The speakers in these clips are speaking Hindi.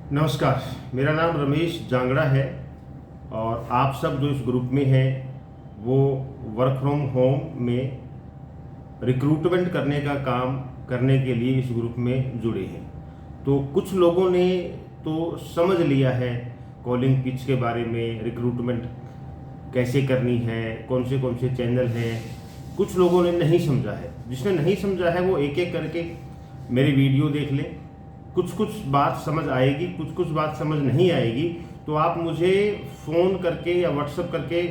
नमस्कार, मेरा नाम रमेश जांगड़ा है और आप सब जो इस ग्रुप में हैं वो वर्क फ्रॉम होम में रिक्रूटमेंट करने का काम करने के लिए इस ग्रुप में जुड़े हैं। तो कुछ लोगों ने तो समझ लिया है कॉलिंग पिच के बारे में, रिक्रूटमेंट कैसे करनी है, कौन से चैनल हैं। कुछ लोगों ने नहीं समझा है। जिसने नहीं समझा है वो एक एक करके मेरी वीडियो देख ले। कुछ बात समझ आएगी, कुछ बात समझ नहीं आएगी तो आप मुझे फ़ोन करके या व्हाट्सएप करके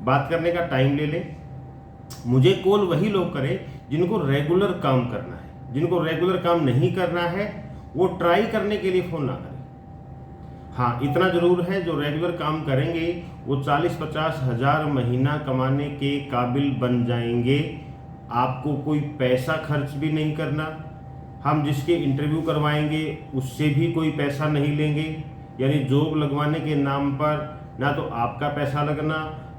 बात करने का टाइम ले लें। मुझे कॉल वही लोग करें जिनको रेगुलर काम करना है। जिनको रेगुलर काम नहीं करना है वो ट्राई करने के लिए फ़ोन ना करें। हाँ, इतना ज़रूर है, जो रेगुलर काम करेंगे वो 40-50 हज़ार महीना कमाने के काबिल बन जाएंगे। आपको कोई पैसा खर्च भी नहीं करना। हम जिसके इंटरव्यू करवाएंगे उससे भी कोई पैसा नहीं लेंगे। यानी जॉब लगवाने के नाम पर ना तो आपका पैसा लगना,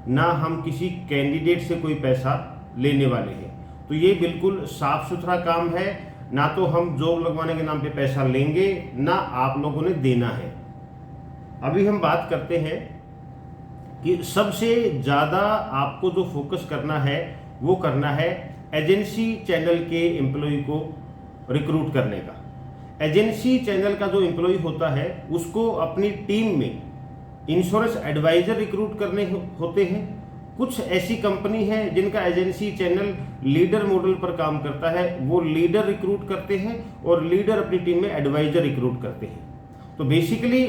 ना हम किसी कैंडिडेट से कोई पैसा लेने वाले हैं। तो ये बिल्कुल साफ सुथरा काम है। ना तो हम जॉब लगवाने के नाम पे पैसा लेंगे, ना आप लोगों ने देना है। अभी हम बात करते हैं कि सबसे ज़्यादा आपको जो फोकस करना है वो करना है एजेंसी चैनल के एम्प्लॉय को रिक्रूट करने का। एजेंसी चैनल का जो एम्प्लॉय होता है उसको अपनी टीम में इंश्योरेंस एडवाइजर रिक्रूट करने होते हैं। कुछ ऐसी कंपनी है जिनका एजेंसी चैनल लीडर मॉडल पर काम करता है, वो लीडर रिक्रूट करते हैं और लीडर अपनी टीम में एडवाइजर रिक्रूट करते हैं। तो बेसिकली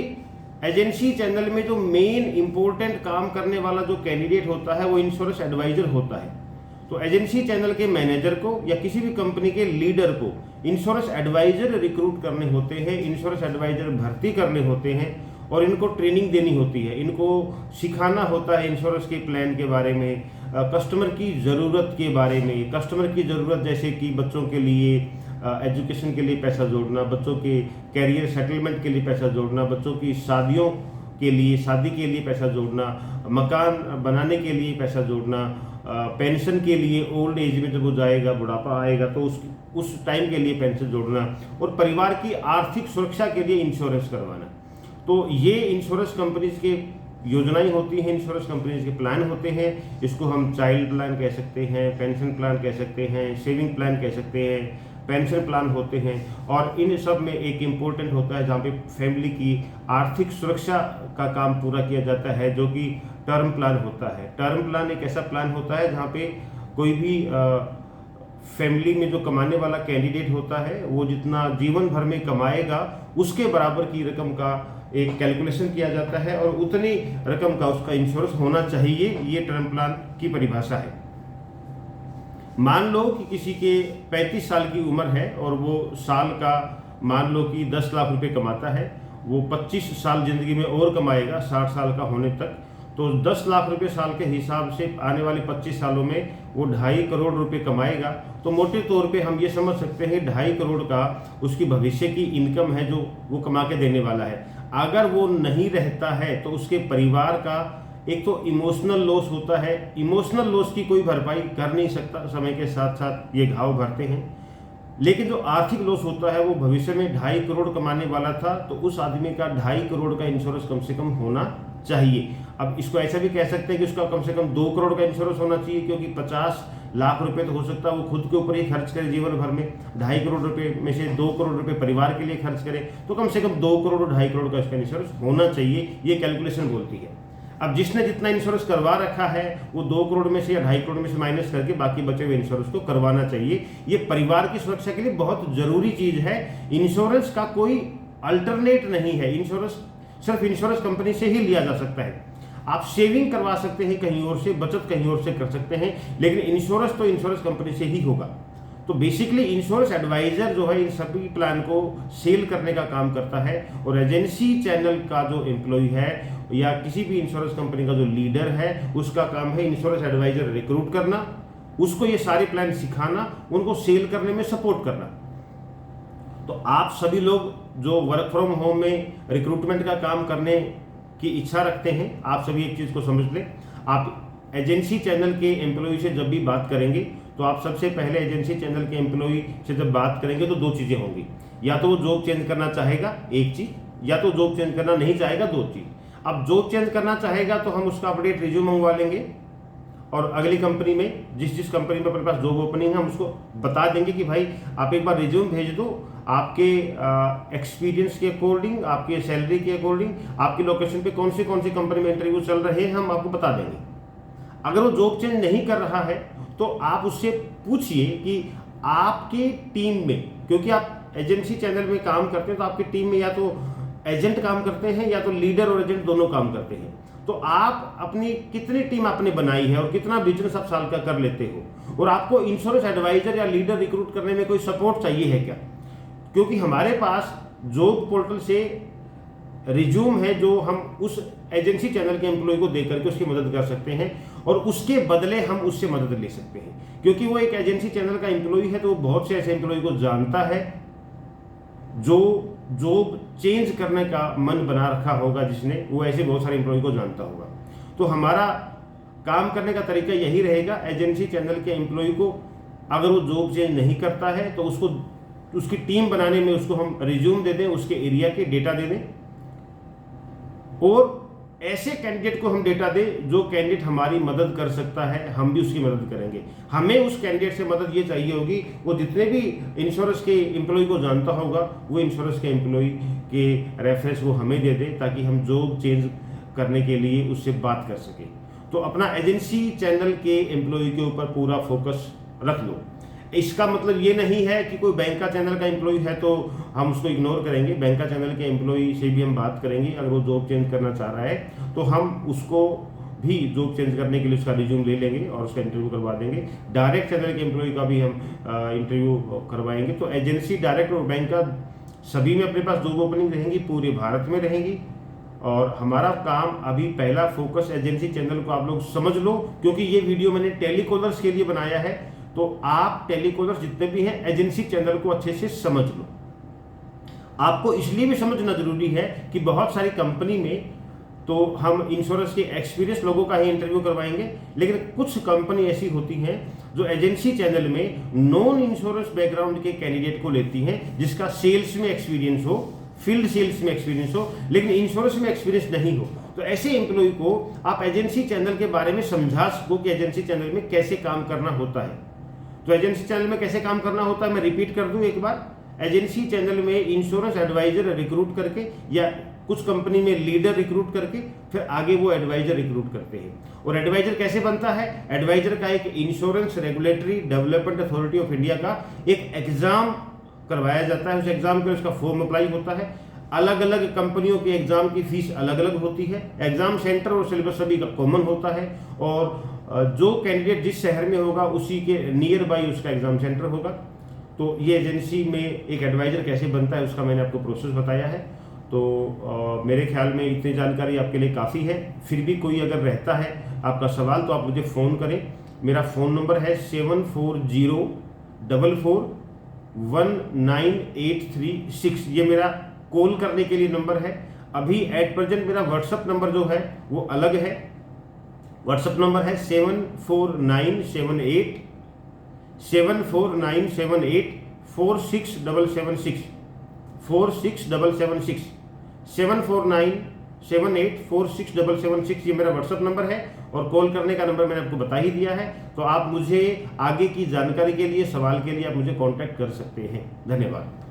एजेंसी चैनल में जो मेन इंपॉर्टेंट काम करने वाला जो कैंडिडेट होता है वो इंश्योरेंस एडवाइजर होता है। तो एजेंसी चैनल के मैनेजर को या किसी भी कंपनी के लीडर को इंश्योरेंस एडवाइजर रिक्रूट करने होते हैं, इंश्योरेंस एडवाइजर भर्ती करने होते हैं और इनको ट्रेनिंग देनी होती है। इनको सिखाना होता है इंश्योरेंस के प्लान के बारे में, कस्टमर की ज़रूरत के बारे में। कस्टमर की ज़रूरत जैसे कि बच्चों के लिए एजुकेशन के लिए पैसा जोड़ना, बच्चों के कैरियर सेटलमेंट के लिए पैसा जोड़ना, बच्चों की शादियों के लिए, शादी के लिए पैसा जोड़ना, मकान बनाने के लिए पैसा जोड़ना, पेंशन के लिए ओल्ड एज में जब वो जाएगा, बुढ़ापा आएगा तो उस टाइम के लिए पेंशन जोड़ना, और परिवार की आर्थिक सुरक्षा के लिए इंश्योरेंस करवाना। तो ये इंश्योरेंस कंपनीज के योजनाएं होती हैं, इंश्योरेंस कंपनीज के प्लान होते हैं। इसको हम चाइल्ड प्लान कह सकते हैं, पेंशन प्लान कह सकते हैं, सेविंग प्लान कह सकते हैं, पेंशन प्लान होते हैं। और इन सब में एक इम्पोर्टेंट होता है जहाँ पे फैमिली की आर्थिक सुरक्षा का काम पूरा किया जाता है, जो कि टर्म प्लान होता है। टर्म प्लान एक ऐसा प्लान होता है जहाँ पे कोई भी फैमिली में जो कमाने वाला कैंडिडेट होता है वो जितना जीवन भर में कमाएगा उसके बराबर की रकम का एक कैलकुलेशन किया जाता है और उतनी रकम का उसका इंश्योरेंस होना चाहिए। ये टर्म प्लान की परिभाषा है। मान लो कि किसी के 35 साल की उम्र है और वो साल का मान लो कि 10 लाख रुपए कमाता है। वो 25 साल जिंदगी में और कमाएगा 60 साल का होने तक। तो 10 लाख रुपए साल के हिसाब से आने वाले 25 सालों में वो 2.5 करोड़ रुपए कमाएगा। तो मोटे तौर पे हम ये समझ सकते हैं 2.5 करोड़ का उसकी भविष्य की इनकम है जो वो कमा के देने वाला है। अगर वो नहीं रहता है तो उसके परिवार का एक तो इमोशनल लॉस होता है। इमोशनल लॉस की कोई भरपाई कर नहीं सकता, समय के साथ साथ ये घाव भरते हैं। लेकिन जो आर्थिक लॉस होता है वो भविष्य में 2.5 करोड़ कमाने वाला था तो उस आदमी का 2.5 करोड़ का इंश्योरेंस कम से कम होना चाहिए। अब इसको ऐसा भी कह सकते हैं कि उसका कम से कम 2 करोड़ का इंश्योरेंस होना चाहिए, क्योंकि 50 लाख रुपए तो हो सकता है वो खुद के ऊपर ही खर्च करे जीवन भर में। 2.5 करोड़ रुपए में से 2 करोड़ रुपए परिवार के लिए खर्च करे तो कम से कम 2 करोड़ और 2.5 करोड़ का इसका इंश्योरेंस होना चाहिए, ये कैलकुलेशन बोलती है। अब जिसने जितना इंश्योरेंस करवा रखा है वो 2 करोड़ में से या 2.5 करोड़ में से माइनस करके बाकी बचे हुए इंश्योरेंस को करवाना चाहिए। ये परिवार की सुरक्षा के लिए बहुत जरूरी चीज है। इंश्योरेंस का कोई अल्टरनेट नहीं है। इंश्योरेंस सिर्फ इंश्योरेंस कंपनी से ही लिया जा सकता है। आप सेविंग करवा सकते हैं कहीं और से, बचत कहीं और से कर सकते हैं, लेकिन इंश्योरेंस तो इंश्योरेंस कंपनी से ही होगा। तो बेसिकली इंश्योरेंस एडवाइजर जो है इन सभी प्लान को सेल करने का काम करता है और एजेंसी चैनल का जो एम्प्लॉय है या किसी भी इंश्योरेंस कंपनी का जो लीडर है उसका काम है इंश्योरेंस एडवाइजर रिक्रूट करना, उसको ये सारे प्लान सिखाना, उनको सेल करने में सपोर्ट करना। तो आप सभी लोग जो वर्क फ्रॉम होम में रिक्रूटमेंट का काम करने की इच्छा रखते हैं, आप सभी एक चीज को समझ लें। आप एजेंसी चैनल के एम्प्लॉय से जब भी बात करेंगे तो आप सबसे पहले एजेंसी चैनल के एम्प्लॉय से जब बात करेंगे तो 2 चीजें होंगी। या तो वो जॉब चेंज करना चाहेगा, एक चीज, या तो जॉब चेंज करना नहीं चाहेगा, दो चीज। अब जॉब चेंज करना चाहेगा तो हम उसका अपडेट रिज्यूम मंगवा लेंगे और अगली कंपनी में जिस कंपनी में अपने पास जॉब ओपनिंग है हम उसको बता देंगे कि भाई आप एक बार रिज्यूम भेज दो, आपके एक्सपीरियंस के अकॉर्डिंग, आपके सैलरी के अकॉर्डिंग, आपकी लोकेशन पे कौन सी कंपनी में इंटरव्यू चल रहे हैं हम आपको बता देंगे। अगर वो जॉब चेंज नहीं कर रहा है तो आप उससे पूछिए कि आपके टीम में, क्योंकि आप एजेंसी चैनल में काम करते हैं तो आपकी टीम में या तो एजेंट काम करते हैं या तो लीडर और एजेंट दोनों काम करते हैं, तो आप अपनी कितनी टीम आपने बनाई है और कितना बिजनेस आप साल का कर लेते हो, और आपको इंश्योरेंस एडवाइजर या लीडर रिक्रूट करने में कोई सपोर्ट चाहिए है क्या? क्योंकि हमारे पास जॉब पोर्टल से रिज्यूम है जो हम उस एजेंसी चैनल के एम्प्लॉय को देकर के उसकी मदद कर सकते हैं और उसके बदले हम उससे मदद ले सकते हैं, क्योंकि वो एक एजेंसी चैनल का एम्प्लॉय है तो वो बहुत से ऐसे एम्प्लॉय को जानता है जो जॉब चेंज करने का मन बना रखा होगा, जिसने वो ऐसे बहुत सारे एम्प्लॉय को जानता होगा। तो हमारा काम करने का तरीका यही रहेगा, एजेंसी चैनल के एम्प्लॉय को अगर वो जॉब चेंज नहीं करता है तो उसको उसकी टीम बनाने में उसको हम रिज्यूम दे दें, उसके एरिया के डेटा दे दें और ऐसे कैंडिडेट को हम डेटा दें जो कैंडिडेट हमारी मदद कर सकता है, हम भी उसकी मदद करेंगे। हमें उस कैंडिडेट से मदद ये चाहिए होगी वो जितने भी इंश्योरेंस के एम्प्लॉय को जानता होगा वो इंश्योरेंस के एम्प्लॉय के रेफरेंस वो हमें दे दे ताकि हम जॉब चेंज करने के लिए उससे बात कर सकें। तो अपना एजेंसी चैनल के एम्प्लॉय के ऊपर पूरा फोकस रख लो। इसका मतलब ये नहीं है कि कोई बैंक का चैनल का एम्प्लॉय है तो हम उसको इग्नोर करेंगे। बैंक का चैनल के एम्प्लॉय से भी हम बात करेंगे, अगर वो जॉब चेंज करना चाह रहा है तो हम उसको भी जॉब चेंज करने के लिए उसका रिज्यूम ले लेंगे और उसका इंटरव्यू करवा देंगे। डायरेक्ट चैनल के एम्प्लॉय का भी हम इंटरव्यू करवाएंगे। तो एजेंसी, डायरेक्ट और बैंक का सभी में अपने पास जॉब ओपनिंग रहेंगी, पूरे भारत में रहेंगी। और हमारा काम अभी पहला फोकस एजेंसी चैनल को आप लोग समझ लो, क्योंकि ये वीडियो मैंने टेलीकॉलर्स के लिए बनाया है, तो आप टेलीकॉलर्स जितने भी हैं एजेंसी चैनल को अच्छे से समझ लो। आपको इसलिए भी समझना जरूरी है कि बहुत सारी कंपनी में तो हम इंश्योरेंस के एक्सपीरियंस लोगों का ही इंटरव्यू करवाएंगे, लेकिन कुछ कंपनी ऐसी होती हैं जो एजेंसी चैनल में नॉन इंश्योरेंस बैकग्राउंड के कैंडिडेट को लेती हैं, जिसका सेल्स में एक्सपीरियंस हो, फील्ड सेल्स में एक्सपीरियंस हो, लेकिन इंश्योरेंस में एक्सपीरियंस नहीं हो। तो ऐसे एम्प्लॉय को आप एजेंसी चैनल के बारे में समझा सको कि एजेंसी चैनल में कैसे काम करना होता है। तो एजेंसी चैनल में कैसे काम करना होता है मैं रिपीट कर दूं एक बार। एजेंसी चैनल में इंश्योरेंस एडवाइजर रिक्रूट करके या कुछ कंपनी में लीडर रिक्रूट करके फिर आगे वो एडवाइजर रिक्रूट करते हैं। और एडवाइजर कैसे बनता है? एडवाइजर का एक insurance regulatory development authority of India का एक एग्जाम करवाया जाता है। उस एग्जाम के लिए उसका फॉर्म अप्लाई होता है। अलग अलग कंपनियों के एग्जाम की फीस अलग अलग होती है। एग्जाम सेंटर और सिलेबस सभी का कॉमन होता है और जो कैंडिडेट जिस शहर में होगा उसी के नियर बाई उसका एग्जाम सेंटर होगा। तो ये एजेंसी में एक एडवाइजर कैसे बनता है उसका मैंने आपको प्रोसेस बताया है। तो मेरे ख्याल में इतनी जानकारी आपके लिए काफ़ी है। फिर भी कोई अगर रहता है आपका सवाल तो आप मुझे फ़ोन करें। मेरा फ़ोन नंबर है 7404419836। ये मेरा कॉल करने के लिए नंबर है। अभी एट प्रेजेंट मेरा व्हाट्सअप नंबर जो है वो अलग है। व्हाट्सअप नंबर है 7497846776 7497846776 ये मेरा व्हाट्सअप नंबर है और कॉल करने का नंबर मैंने आपको बता ही दिया है। तो आप मुझे आगे की जानकारी के लिए, सवाल के लिए आप मुझे कांटेक्ट कर सकते हैं। धन्यवाद।